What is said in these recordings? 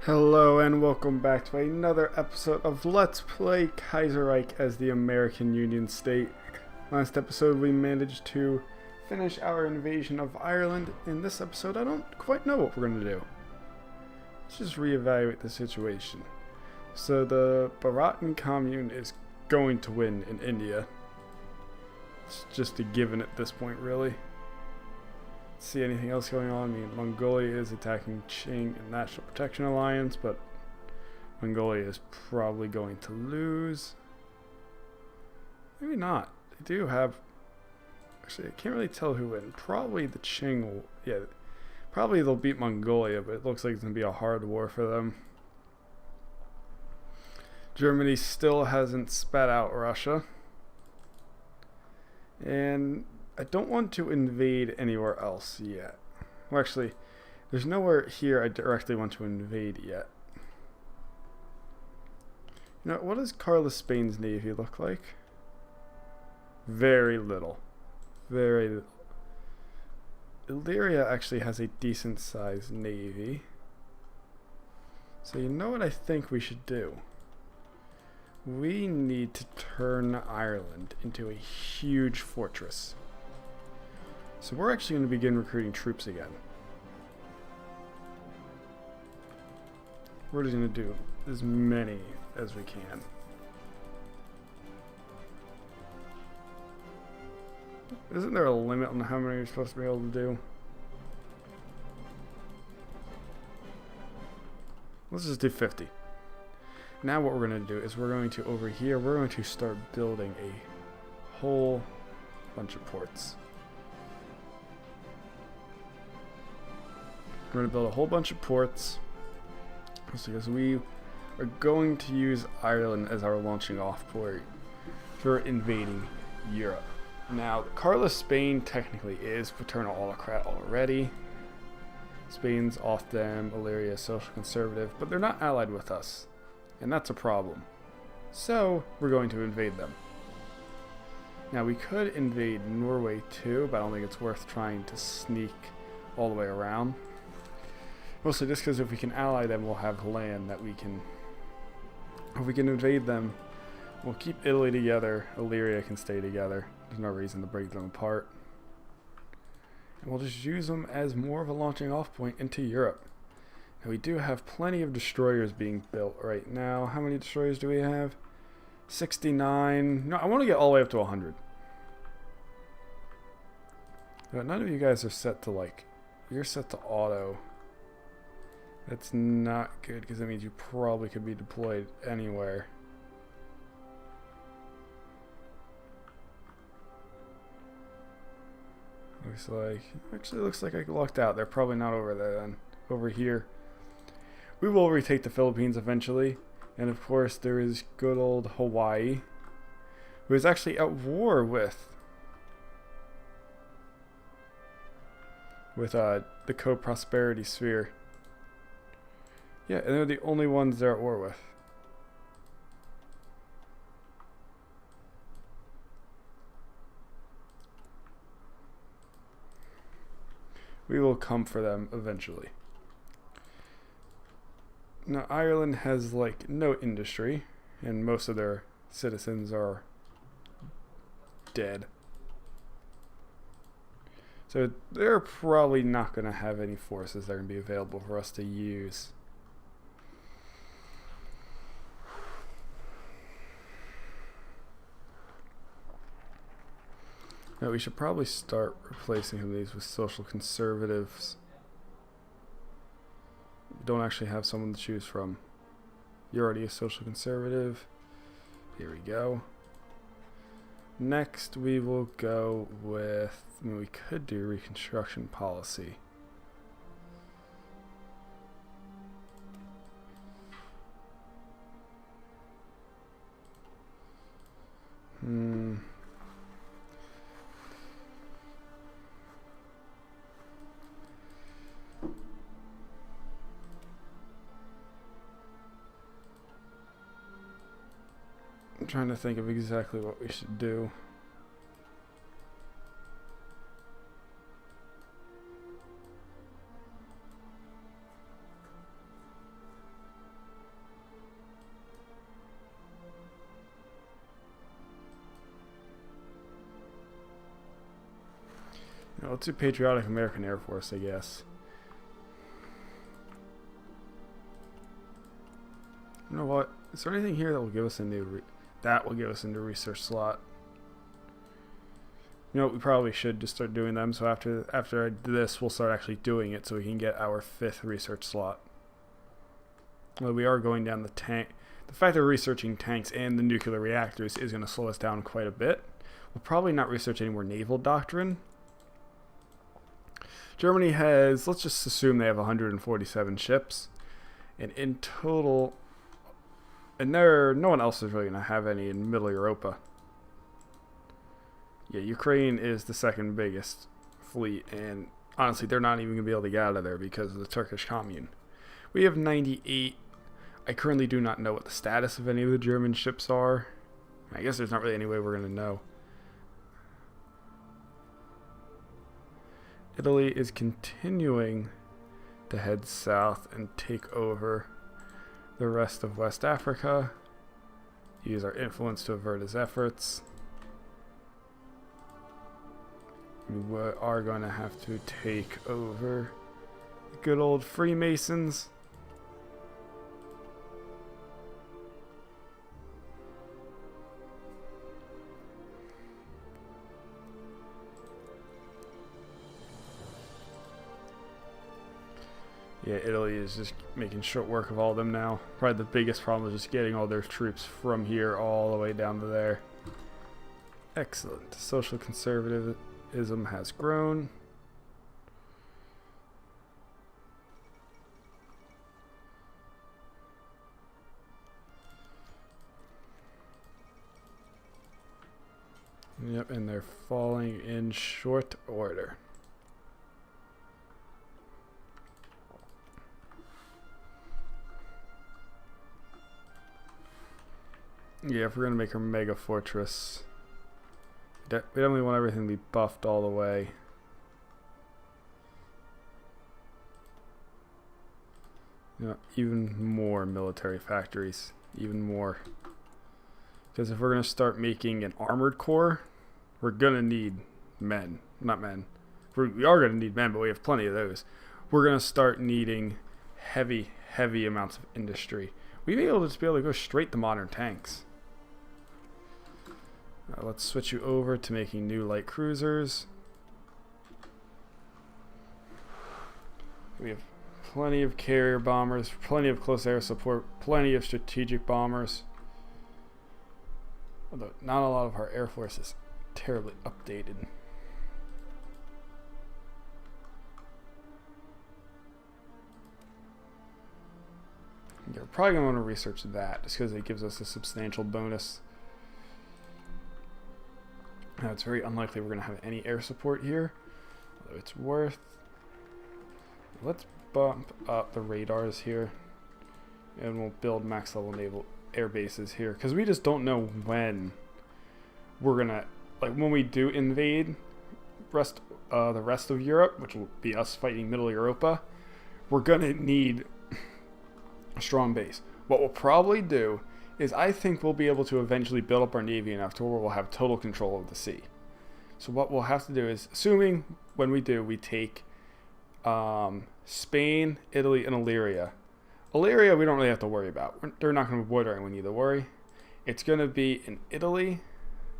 Hello and welcome back to another episode of Let's Play Kaiserreich as the American Union State. Last episode we managed to finish our invasion of Ireland. In this episode I don't quite know what we're going to do. Let's just reevaluate the situation. So the Bharatan Commune is going to win in India. It's just a given at this point, really. See anything else going on? I mean, Mongolia is attacking Qing and National Protection Alliance, but Mongolia is probably going to lose. Maybe not. They do have... Actually, I can't really tell who wins. Probably the Qing will... Yeah, probably they'll beat Mongolia, but it looks like it's going to be a hard war for them. Germany still hasn't spat out Russia. And I don't want to invade anywhere else yet. Well, actually, there's nowhere here I directly want to invade yet. You know, what does Carlos Spain's navy look like? Very little. Very little. Illyria actually has a decent sized navy. So you know what I think we should do? We need to turn Ireland into a huge fortress. So we're actually going to begin recruiting troops again. We're just going to do as many as we can. Isn't there a limit on how many you're supposed to be able to do? Let's just do 50. Now what we're going to do is we're going to, over here, we're going to start building a whole bunch of ports. We're going to build a whole bunch of ports because we are going to use Ireland as our launching off port for invading Europe. Now, Carlos Spain technically is paternal autocrat already. Spain's off them, Illyria is social conservative, but they're not allied with us, and that's a problem. So, we're going to invade them. Now, we could invade Norway too, but I don't think it's worth trying to sneak all the way around. Mostly just because if we can ally them, we'll have land that we can... If we can invade them, we'll keep Italy together, Illyria can stay together. There's no reason to break them apart. And we'll just use them as more of a launching off point into Europe. Now we do have plenty of destroyers being built right now. How many destroyers do we have? 69. No, I want to get all the way up to 100. But none of you guys are set to like... You're set to auto. That's not good because that means you probably could be deployed anywhere. Actually looks like I lucked out. They're probably not over there then. Over here. We will retake the Philippines eventually. And of course there is good old Hawaii, who is actually at war with the co-prosperity sphere. Yeah, and they're the only ones they're at war with. We will come for them eventually. Now, Ireland has like no industry, and most of their citizens are dead. So they're probably not going to have any forces that are going to be available for us to use. Now we should probably start replacing these with social conservatives. We don't actually have someone to choose from. You're already a social conservative. Here we go. Next we will go with... I mean, we could do reconstruction policy. I'm trying to think of exactly what we should do. You know, let's do Patriotic American Air Force, I guess. You know what? Is there anything here that will give us a new research slot? You know what? We probably should just start doing them. So after I do this, we'll start actually doing it so we can get our 5th research slot. Well, we are going down the tank. The fact that we're researching tanks and the nuclear reactors is going to slow us down quite a bit. We'll probably not research any more naval doctrine. Germany has, let's just assume they have 147 ships. And in total, and no one else is really going to have any in Middle Europa. Yeah, Ukraine is the 2nd biggest fleet, and honestly, they're not even going to be able to get out of there because of the Turkish commune. We have 98. I currently do not know what the status of any of the German ships are. I guess there's not really any way we're going to know. Italy is continuing to head south and take over the rest of West Africa. Use our influence to avert his efforts. We are going to have to take over the good old Freemasons. Yeah, Italy is just making short work of all of them now. Probably the biggest problem is just getting all their troops from here all the way down to there. Excellent. Social conservatism has grown. Yep, and they're falling in short order. Yeah, if we're going to make our mega fortress, we definitely want everything to be buffed all the way. You know, even more military factories, even more. Because if we're going to start making an armored corps, we're going to need men. Not men. We are going to need men, but we have plenty of those. We're going to start needing heavy amounts of industry. We'd be able to just be able to go straight to modern tanks. Let's switch you over to making new light cruisers. We have plenty of carrier bombers, plenty of close air support, plenty of strategic bombers. Although not a lot of our Air Force is terribly updated. Yeah, we're probably going to want to research that just because it gives us a substantial bonus. Now, it's very unlikely we're going to have any air support here, although it's worth. Let's bump up the radars here, and we'll build max level naval air bases here because we just don't know when we're going to, like, when we do invade the rest of Europe, which will be us fighting Middle Europa, we're going to need a strong base. What we'll probably do is I think we'll be able to eventually build up our navy enough to where we'll have total control of the sea. So what we'll have to do is, assuming when we do, we take Spain, Italy, and Illyria. Illyria we don't really have to worry about. They're not going to be bordering, we need to worry. It's going to be in Italy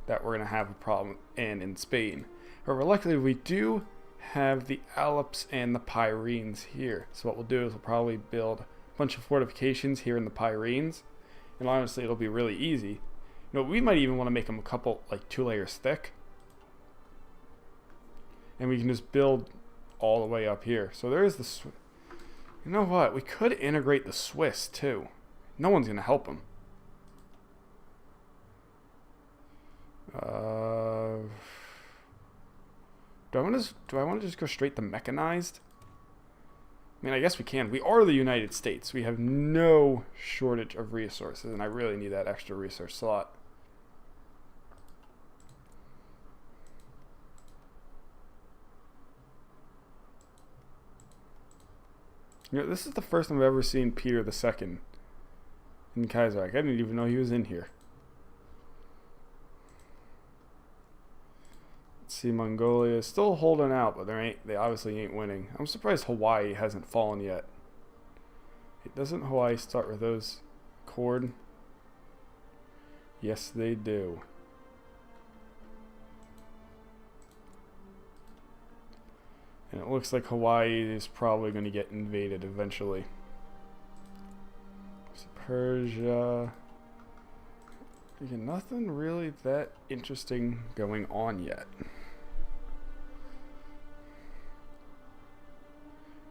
that we're going to have a problem, and in Spain. However, luckily we do have the Alps and the Pyrenees here. So what we'll do is we'll probably build a bunch of fortifications here in the Pyrenees. And honestly, it'll be really easy. You know, we might even want to make them a couple, like 2 layers thick. And we can just build all the way up here. So there is the... You know what? We could integrate the Swiss, too. No one's going to help them. Do I want to just go straight to mechanized? I mean, I guess we can. We are the United States. We have no shortage of resources, and I really need that extra research slot. You know, this is the first time I've ever seen Peter II in Kaiserreich. I didn't even know he was in here. Let's see, Mongolia is still holding out, but they obviously ain't winning. I'm surprised Hawaii hasn't fallen yet. Doesn't Hawaii start with those accord? Yes, they do. And it looks like Hawaii is probably going to get invaded eventually. So Persia. Again, nothing really that interesting going on yet.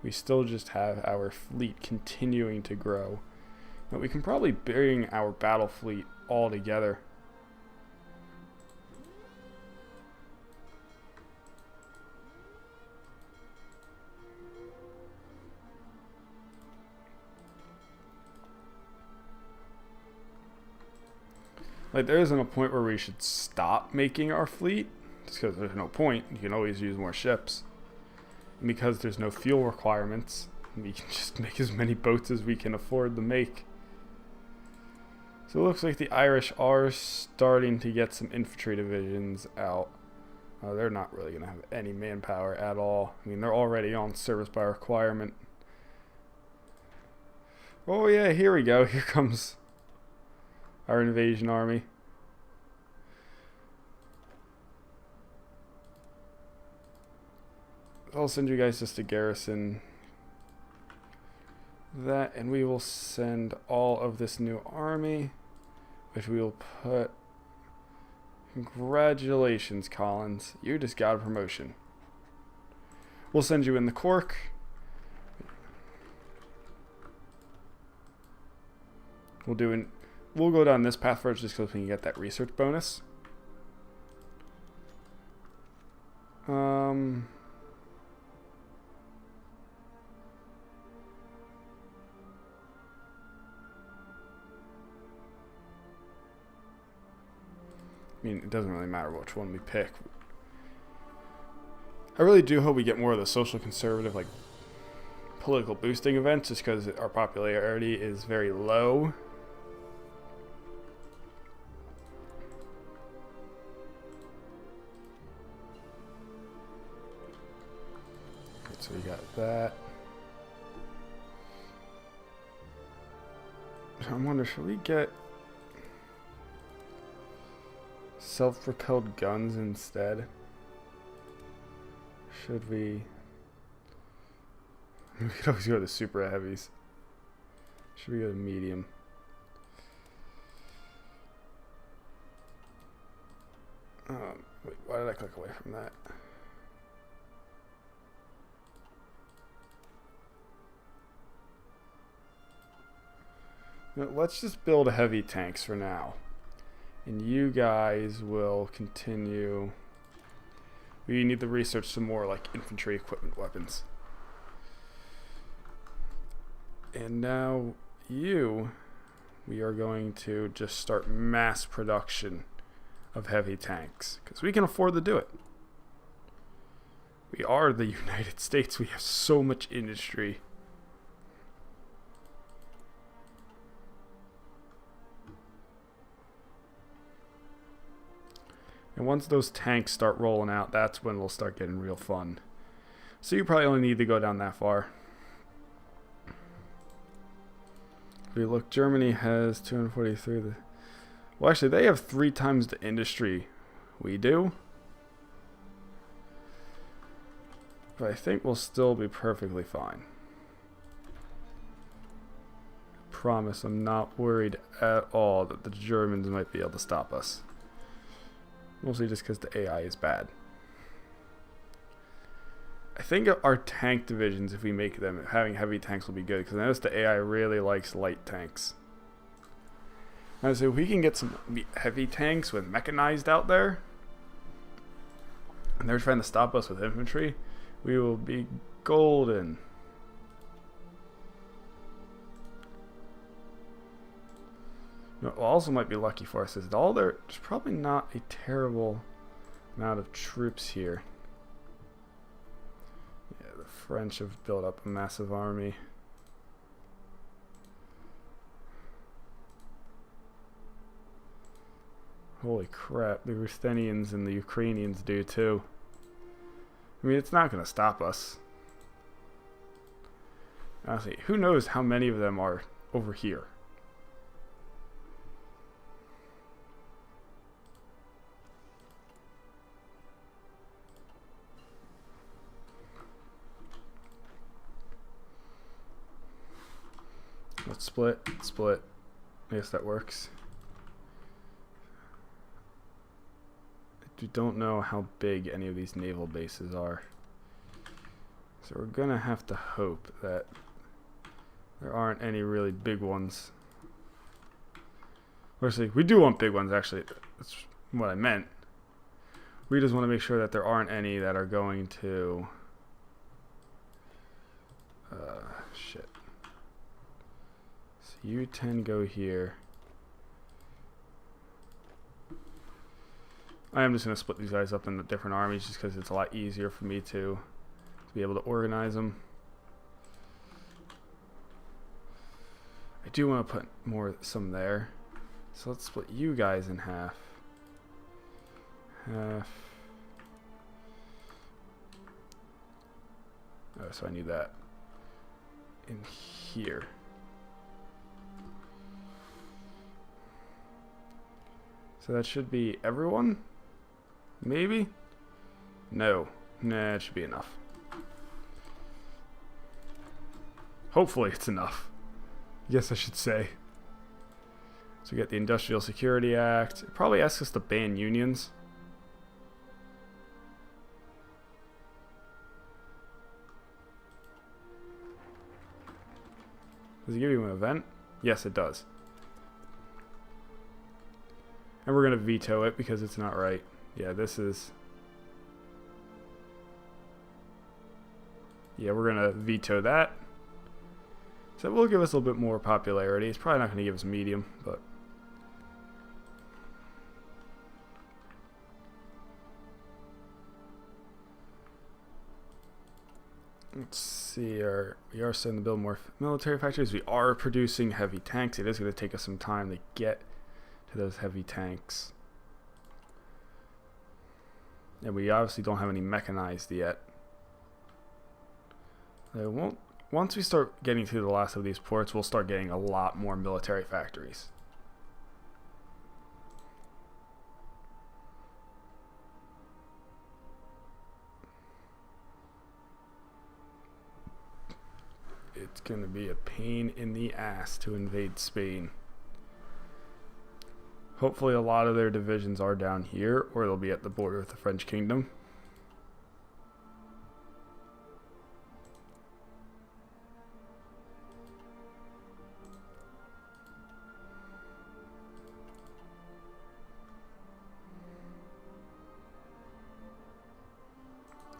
We still just have our fleet continuing to grow. But we can probably bring our battle fleet all together. Like, there isn't a point where we should stop making our fleet, just because there's no point. You can always use more ships. And because there's no fuel requirements, we can just make as many boats as we can afford to make. So it looks like the Irish are starting to get some infantry divisions out. They're not really going to have any manpower at all. I mean, they're already on service by requirement. Oh yeah, here we go. Here comes our invasion army. I'll send you guys just a garrison. That, and we will send all of this new army, which we will put. Congratulations, Collins. You just got a promotion. We'll send you in the Cork. We'll go down this path first just because we can get that research bonus. I mean, it doesn't really matter which one we pick. I really do hope we get more of the social conservative, like, political boosting events, just because our popularity is very low. So we got that. I wonder, should we get self-propelled guns instead? Should we? We could always go to super heavies. Should we go to medium? Wait, why did I click away from that? No, let's just build heavy tanks for now. And you guys will continue. We need to research some more like infantry equipment weapons. And now we are going to just start mass production of heavy tanks because we can afford to do it. We are the United States. We have so much industry. And once those tanks start rolling out, that's when we'll start getting real fun. So you probably only need to go down that far. If we look, Germany has 243. Well, actually, they have 3 times the industry we do. But I think we'll still be perfectly fine. I promise I'm not worried at all that the Germans might be able to stop us. Mostly just because the AI is bad. I think our tank divisions, if we make them, having heavy tanks will be good. Because I notice the AI really likes light tanks. Now, so if we can get some heavy tanks with mechanized out there, and they're trying to stop us with infantry, we will be golden. What also might be lucky for us is that there's probably not a terrible amount of troops here. Yeah, the French have built up a massive army. Holy crap, the Ruthenians and the Ukrainians do too. I mean, it's not going to stop us. Honestly, who knows how many of them are over here? Let's split. I guess that works. I don't know how big any of these naval bases are. So we're gonna have to hope that there aren't any really big ones. Actually, we do want big ones, actually. That's what I meant. We just want to make sure that there aren't any that are going to... shit. So you 10 go here. I am just going to split these guys up into different armies just because it's a lot easier for me to be able to organize them. I do want to put some there. So let's split you guys in half. Half. Oh, so I need that in here. So that should be everyone? Maybe? No. Nah, it should be enough. Hopefully it's enough. I guess I should say. So we get the Industrial Security Act. It probably asks us to ban unions. Does it give you an event? Yes, it does. And we're going to veto it because it's not right. Yeah, this is... Yeah, we're going to veto that. So it will give us a little bit more popularity. It's probably not going to give us medium, but... Let's see, we are starting to build more military factories. We are producing heavy tanks. It is going to take us some time to get to those heavy tanks. And we obviously don't have any mechanized yet. Once we start getting through the last of these ports, we'll start getting a lot more military factories. It's going to be a pain in the ass to invade Spain. Hopefully a lot of their divisions are down here, or they'll be at the border with the French Kingdom.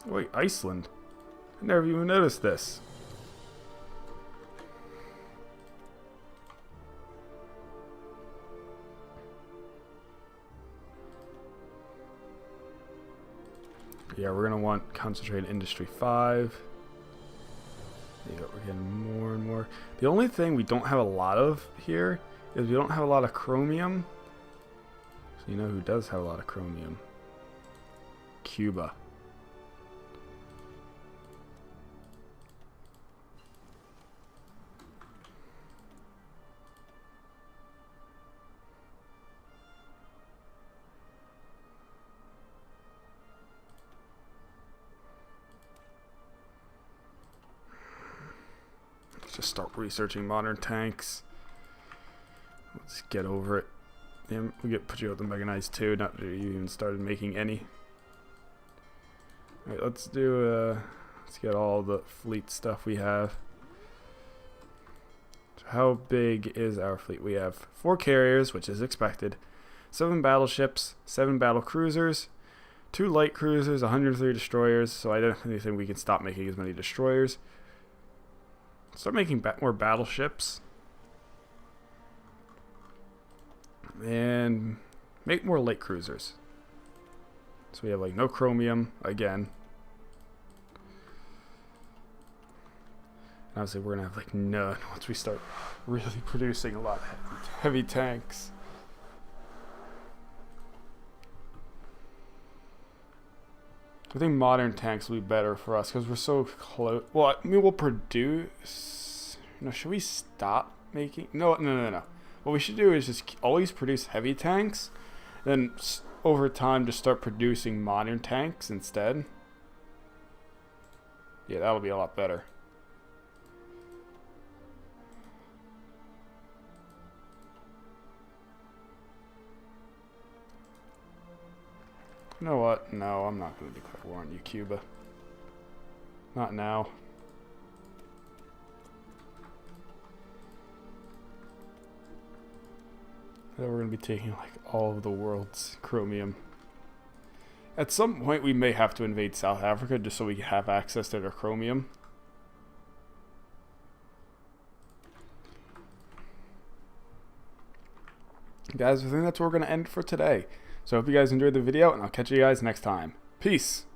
Wait, Iceland? I never even noticed this. Yeah, we're gonna want concentrated industry 5. Yeah, we're getting more and more. The only thing we don't have a lot of here is we don't have a lot of chromium. So you know who does have a lot of chromium? Cuba. Just start researching modern tanks. Let's get over it. Yeah, we put you out the mechanized too. Not that you even started making any. All right, let's do. Let's get all the fleet stuff we have. So how big is our fleet? We have 4 carriers, which is expected. 7 battleships, 7 battle cruisers, 2 light cruisers, 103 destroyers. So I definitely think we can stop making as many destroyers. Start making more battleships. And make more light cruisers. So we have like no chromium again. And obviously we're gonna have like none once we start really producing a lot of heavy tanks. I think modern tanks will be better for us because we're so close. Well, I mean, we'll produce. You know, should we stop making? No. What we should do is just always produce heavy tanks, then over time just start producing modern tanks instead. Yeah, that'll be a lot better. You know what? No, I'm not going to declare war on you, Cuba. Not now. Then we're going to be taking like all of the world's chromium. At some point we may have to invade South Africa just so we can have access to their chromium. Guys, I think that's where we're going to end for today. So I hope you guys enjoyed the video, and I'll catch you guys next time. Peace!